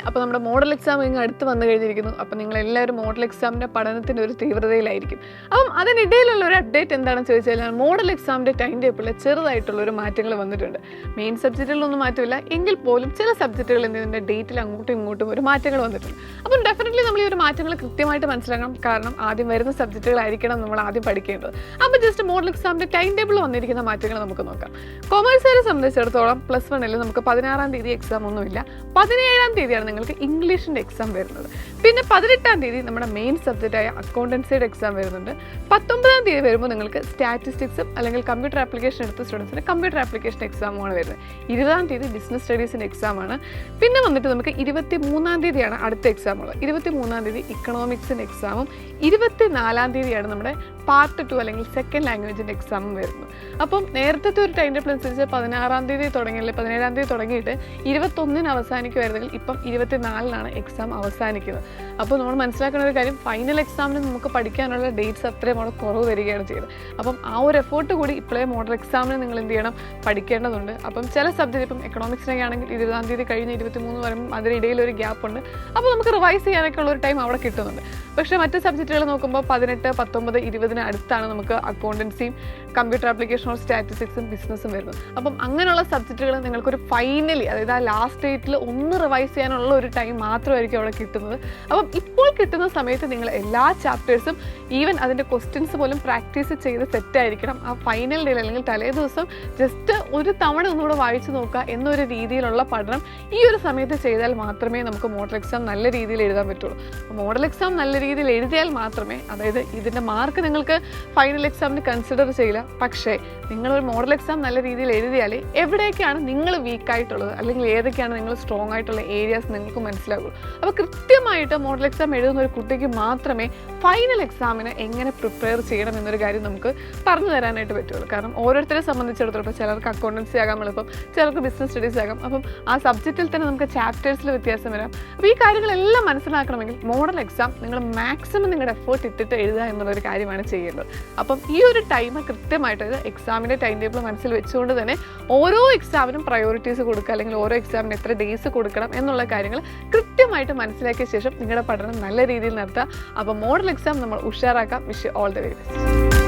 അപ്പോൾ നമ്മുടെ model exam ഇങ്ങ് അടുത്ത് വന്നു കഴിഞ്ഞിരിക്കുന്നു. അപ്പോൾ നിങ്ങളെല്ലാവരും മോഡൽ എക്സാമിൻ്റെ പഠനത്തിൻ്റെ ഒരു തീവ്രതയിലായിരിക്കും. അപ്പം അതിനിടയിലുള്ള ഒരു അപ്ഡേറ്റ് എന്താണെന്ന് ചോദിച്ചു കഴിഞ്ഞാൽ മോഡൽ എക്സാമിൻ്റെ ടൈം ടേബിളിൽ ചെറുതായിട്ടുള്ളൊരു മാറ്റങ്ങൾ വന്നിട്ടുണ്ട്. മെയിൻ സബ്ജക്റ്റുകളിലൊന്നും മാറ്റമില്ല എങ്കിൽ പോലും ചില സബ്ജക്റ്റുകൾ എന്നതിൻ്റെ ഡേറ്റിൽ അങ്ങോട്ടും ഇങ്ങോട്ടും ഒരു മാറ്റങ്ങൾ വന്നിട്ടുണ്ട്. അപ്പം ഡെഫിനറ്റ്ലി നമ്മൾ ഈ ഒരു മാറ്റങ്ങൾ കൃത്യമായിട്ട് മനസ്സിലാക്കണം. കാരണം ആദ്യം വരുന്ന സബ്ജക്റ്റുകളായിരിക്കണം നമ്മൾ ആദ്യം പഠിക്കേണ്ടത്. അപ്പോൾ ജസ്റ്റ് മോഡൽ എക്സാമിൻ്റെ ടൈം ടേബിളിൽ വന്നിരിക്കുന്ന മാറ്റങ്ങൾ നമുക്ക് നോക്കാം. കൊമേഴ്സുകാരെ സംബന്ധിച്ചിടത്തോളം +1 നമുക്ക് 16-ാം തീയതി എക്സാം ഒന്നുമില്ല. 17-ാം തീയതിയാണ് നിങ്ങൾക്ക് ഇംഗ്ലീഷിൻ്റെ എക്സാം വരുന്നത്. പിന്നെ 18-ാം തീയതി നമ്മുടെ മെയിൻ സബ്ജക്റ്റായ അക്കൗണ്ടൻസിയുടെ എക്സാം വരുന്നുണ്ട്. 19-ാം തീയതി വരുമ്പോൾ നിങ്ങൾക്ക് സ്റ്റാറ്റിസ്റ്റിക്സും അല്ലെങ്കിൽ കമ്പ്യൂട്ടർ ആപ്ലിക്കേഷൻ എടുത്ത സ്റ്റുഡൻസിന് കമ്പ്യൂട്ടർ ആപ്ലിക്കേഷൻ എക്സാമുമാണ് വരുന്നത്. 20-ാം തീയതി ബിസിനസ് സ്റ്റഡീസിൻ്റെ എക്സാമാണ്. പിന്നെ വന്നിട്ട് നമുക്ക് 23-ാം തീയതിയാണ് അടുത്ത എക്സാമുള്ളത്. 23-ാം തീയതി ഇക്കണോമിക്സിൻ്റെ എക്സാമും 24-ാം തീയതിയാണ് നമ്മുടെ പാർട്ട് 2 അല്ലെങ്കിൽ സെക്കൻഡ് ലാംഗ്വേജിൻ്റെ എക്സാമും വരുന്നത്. അപ്പം നേരത്തെ ഒരു ടൈം ടേബിൾ അനുസരിച്ച് 16-ാം തീയതി തുടങ്ങിയല്ലേ 17-ാം തീയതി തുടങ്ങിയിട്ട് 21-ന് അവസാനിക്കുമായിരുന്നെങ്കിൽ ഇപ്പം 24-നാണ് എക്സാം അവസാനിക്കുന്നത്. അപ്പോൾ നമ്മൾ മനസ്സിലാക്കുന്ന ഒരു കാര്യം, ഫൈനൽ എക്സാമിന് നമുക്ക് പഠിക്കാനുള്ള ഡേറ്റ്സ് അത്രയും അവിടെ കുറവ് വരികയാണ് ചെയ്തത്. അപ്പം ആ ഒരു എഫേർട്ട് കൂടി ഇപ്പോഴേ മോഡൽ എക്സാമിന് നിങ്ങൾ എന്ത് ചെയ്യണം, പഠിക്കേണ്ടതുണ്ട്. അപ്പം ചില സബ്ജക്റ്റ് ഇപ്പം എക്കണോമിക്സിനൊക്കെ ആണെങ്കിൽ 20-ാം തീയതി കഴിഞ്ഞ് 23 വരുമ്പോൾ അതിനിടയിൽ ഒരു ഗ്യാപ്പ് ഉണ്ട്. അപ്പോൾ നമുക്ക് റിവൈസ് ചെയ്യാനൊക്കെ ഉള്ള ഒരു ടൈം അവിടെ കിട്ടുന്നുണ്ട്. പക്ഷേ മറ്റ് സബ്ജക്റ്റുകൾ നോക്കുമ്പോൾ 18, 19, 20-ന് അടുത്താണ് നമുക്ക് അക്കൗണ്ടൻസിയും കമ്പ്യൂട്ടർ ആപ്ലിക്കേഷനോ സ്റ്റാറ്റിസ്റ്റിക്സും ബിസിനസ്സും വരുന്നത്. അപ്പം അങ്ങനെയുള്ള സബ്ജക്റ്റുകൾ നിങ്ങൾക്കൊരു ഫൈനലി, അതായത് ആ ലാസ്റ്റ് ഡേറ്റിൽ ഒന്ന് റിവൈസ് ചെയ്യാനുള്ള ഒരു ടൈം മാത്രമായിരിക്കും അവിടെ കിട്ടുന്നത്. അപ്പം ഇപ്പോൾ കിട്ടുന്ന സമയത്ത് നിങ്ങൾ എല്ലാ ചാപ്റ്റേഴ്സും ഈവൻ അതിൻ്റെ ക്വസ്റ്റ്യൻസ് പോലും പ്രാക്ടീസ് ചെയ്ത് സെറ്റായിരിക്കണം. ആ ഫൈനൽ ഡേയിൽ അല്ലെങ്കിൽ തലേ ദിവസം ജസ്റ്റ് ഒരു തവണ ഒന്നുകൂടെ വായിച്ചു നോക്കുക എന്നൊരു രീതിയിലുള്ള പഠനം ഈ ഒരു സമയത്ത് ചെയ്താൽ മാത്രമേ നമുക്ക് മോഡൽ എക്സാം നല്ല രീതിയിൽ എഴുതാൻ പറ്റുള്ളൂ. മോഡൽ എക്സാം നല്ല രീതിയിൽ എഴുതിയാൽ മാത്രമേ, അതായത് ഇതിൻ്റെ മാർക്ക് നിങ്ങൾക്ക് ഫൈനൽ എക്സാമിന് കൺസിഡർ ചെയ്യില്ല, പക്ഷേ നിങ്ങളൊരു മോഡൽ എക്സാം നല്ല രീതിയിൽ എഴുതിയാൽ എവിടെയൊക്കെയാണ് നിങ്ങൾ വീക്കായിട്ടുള്ളത് അല്ലെങ്കിൽ ഏതൊക്കെയാണ് നിങ്ങൾ സ്ട്രോങ് ആയിട്ടുള്ള ഏരിയാസ് നിങ്ങൾക്ക് മനസ്സിലാകുള്ളൂ. അപ്പോൾ കൃത്യമായിട്ട് മോഡൽ എക്സാം എഴുതുന്ന ഒരു കുട്ടിക്ക് മാത്രമേ ഫൈനൽ എക്സാമിന് എങ്ങനെ പ്രിപ്പയർ ചെയ്യണം എന്നൊരു കാര്യം നമുക്ക് പറഞ്ഞു തരാനായിട്ട് പറ്റുള്ളൂ. കാരണം ഓരോരുത്തരെ സംബന്ധിച്ചിടത്തോളം ഇപ്പോൾ ചിലർക്ക് അക്കൗണ്ടൻസി ആകാം എളുപ്പം, ചിലർക്ക് ബിസിനസ് സ്റ്റഡീസ് ആകാം. അപ്പം ആ സബ്ജക്റ്റിൽ തന്നെ നമുക്ക് ചാപ്റ്റേഴ്സിൽ വ്യത്യാസം വരാം. അപ്പോൾ ഈ കാര്യങ്ങളെല്ലാം മനസ്സിലാക്കണമെങ്കിൽ മോഡൽ എക്സാം നിങ്ങൾ മാക്സിമം നിങ്ങളുടെ എഫേർട്ട് ഇട്ടിട്ട് എഴുതുക എന്നുള്ളൊരു കാര്യമാണ് ചെയ്യേണ്ടത്. അപ്പം ഈ ഒരു ടൈം കൃത്യമായിട്ട് എക്സാമിൻ്റെ ടൈം ടേബിൾ മനസ്സിൽ വെച്ചുകൊണ്ട് തന്നെ ഓരോ എക്സാമിനും പ്രയോറിറ്റീസ് കൊടുക്കുക, അല്ലെങ്കിൽ ഓരോ എക്സാമിന് എത്ര ഡേയ്സ് കൊടുക്കണം എന്നുള്ള കാര്യങ്ങൾ കൃത്യമായിട്ട് മനസ്സിലാക്കിയ ശേഷം നിങ്ങളുടെ പഠനം നല്ല രീതിയിൽ നടത്തുക. അപ്പോൾ മോഡൽ എക്സാം നമ്മൾ ഉഷാറാക്കാം. Wish all the very best.